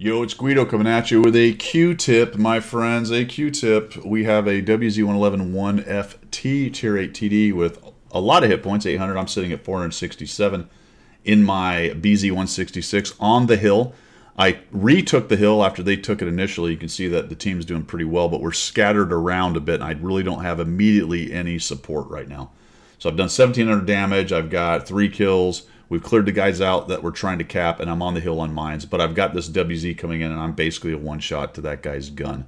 Yo, it's Guido coming at you with a Q-tip, my friends. A Q-tip. We have a WZ111 1FT Tier 8 TD with a lot of hit points, 800. I'm sitting at 467 in my BZ166 on the hill. I retook the hill after they took it initially. You can see that the team's doing pretty well, but we're scattered around a bit, and I really don't have immediately any support right now. So I've done 1,700 damage. I've got 3 kills. We've cleared the guys out that we're trying to cap, and I'm on the hill on mines. But I've got this WZ coming in, and I'm basically a one-shot to that guy's gun.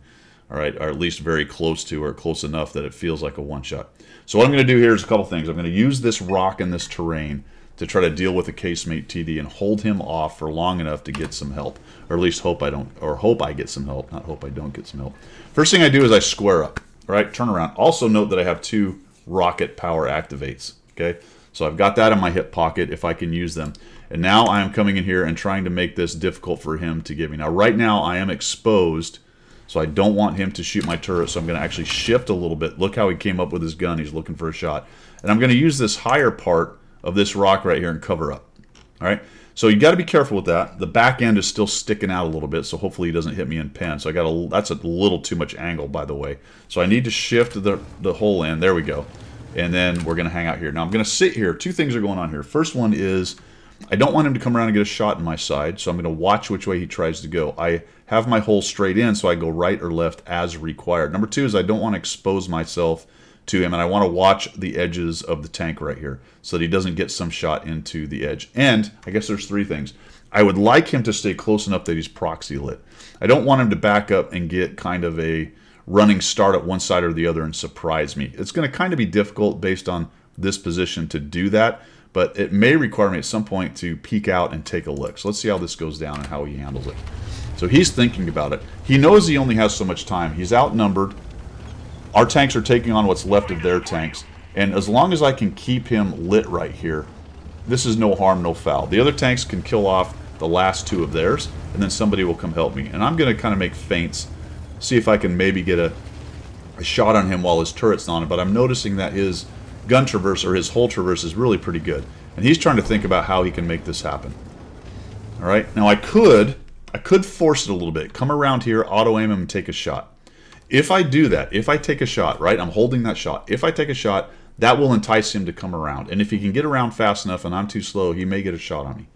All right, or at least very close to, or close enough that it feels like a one-shot. So what I'm going to do here is a couple things. I'm going to use this rock in this terrain to try to deal with a casemate TD and hold him off for long enough to get some help. Or at least hope I don't, or hope I get some help, not hope I don't get some help. First thing I do is I square up, all right, turn around. Also note that I have 2 rocket power activates, okay? So I've got that in my hip pocket if I can use them. And now I am coming in here and trying to make this difficult for him to get me. Now right now I am exposed, so I don't want him to shoot my turret, so I'm going to actually shift a little bit. Look how he came up with his gun. He's looking for a shot. And I'm going to use this higher part of this rock right here and cover up. All right? So you got to be careful with that. The back end is still sticking out a little bit, so hopefully he doesn't hit me in pen. So I got that's a little too much angle, by the way. So I need to shift the whole end. There we go. And then we're going to hang out here. Now I'm going to sit here. 2 things are going on here. First one is I don't want him to come around and get a shot in my side, so I'm going to watch which way he tries to go. I have my hole straight in, so I go right or left as required. Number 2 is I don't want to expose myself to him, and I want to watch the edges of the tank right here so that he doesn't get some shot into the edge. And I guess there's 3 things. I would like him to stay close enough that he's proxy lit. I don't want him to back up and get kind of a running start at one side or the other and surprise me. It's going to kind of be difficult based on this position to do that, but it may require me at some point to peek out and take a look. So let's see how this goes down and how he handles it. So he's thinking about it. He knows he only has so much time. He's outnumbered. Our tanks are taking on what's left of their tanks, and as long as I can keep him lit right here, this is no harm, no foul. The other tanks can kill off the last 2 of theirs, and then somebody will come help me. And I'm going to kind of make feints, see if I can maybe get a shot on him while his turret's on it, but I'm noticing that his gun traverse or his hole traverse is really pretty good. And he's trying to think about how he can make this happen. All right, now I could force it a little bit. Come around here, auto-aim him, and take a shot. If I do that, if I take a shot, right, I'm holding that shot. If I take a shot, that will entice him to come around. And if he can get around fast enough and I'm too slow, he may get a shot on me.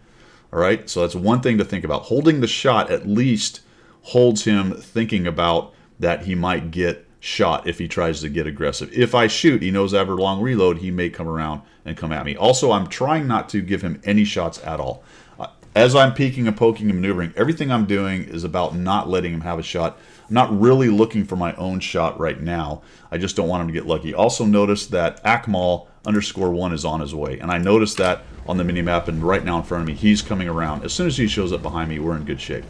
All right, so that's one thing to think about. Holding the shot at least holds him thinking about that he might get shot if he tries to get aggressive. If I shoot, he knows I have a long reload, he may come around and come at me. Also, I'm trying not to give him any shots at all. As I'm peeking and poking and maneuvering, everything I'm doing is about not letting him have a shot. I'm not really looking for my own shot right now. I just don't want him to get lucky. Also notice that Akmal_1 is on his way. And I noticed that on the minimap, and right now in front of me, he's coming around. As soon as he shows up behind me, we're in good shape.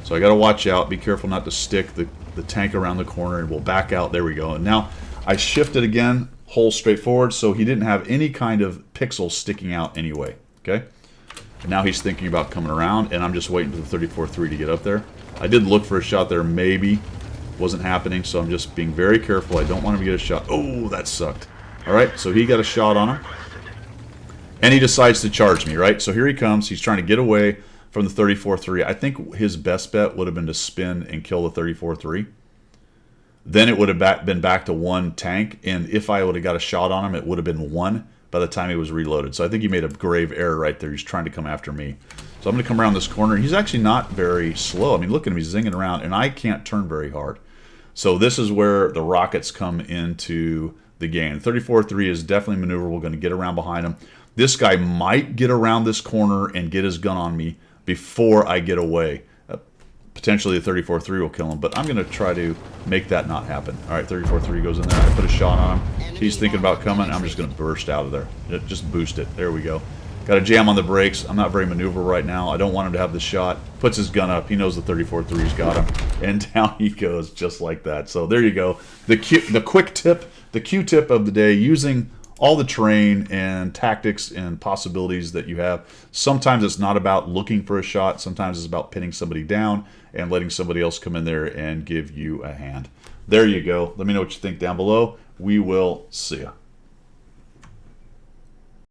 So I got to watch out. Be careful not to stick the tank around the corner, and we'll back out. There we go. And now I shifted again, hole straight forward, so he didn't have any kind of pixels sticking out anyway. Okay? And now he's thinking about coming around, and I'm just waiting for the 34-3 to get up there. I did look for a shot there, maybe. Wasn't happening, so I'm just being very careful. I don't want him to get a shot. Oh, that sucked. All right, so he got a shot on him. And he decides to charge me, right? So here he comes. He's trying to get away from the 34-3. I think his best bet would have been to spin and kill the 34-3. Then it would have been back to 1 tank, and if I would have got a shot on him, it would have been 1 by the time he was reloaded. So I think he made a grave error right there. He's trying to come after me. So I'm going to come around this corner. He's actually not very slow. I mean, look at him. He's zinging around, and I can't turn very hard. So this is where the rockets come into the game. 34-3 is definitely maneuverable. Going to get around behind him. This guy might get around this corner and get his gun on me before I get away. Potentially the 34-3 will kill him, but I'm going to try to make that not happen. All right, 34-3 goes in there. I put a shot on him. He's thinking about coming. I'm just going to burst out of there. Just boost it. There we go. Got to jam on the brakes. I'm not very maneuverable right now. I don't want him to have the shot. Puts his gun up. He knows the 34-3's got him. And down he goes just like that. So there you go. The quick tip, the Q-tip of the day, using all the terrain and tactics and possibilities that you have. Sometimes it's not about looking for a shot. Sometimes it's about pinning somebody down and letting somebody else come in there and give you a hand. There you go. Let me know what you think down below. We will see ya.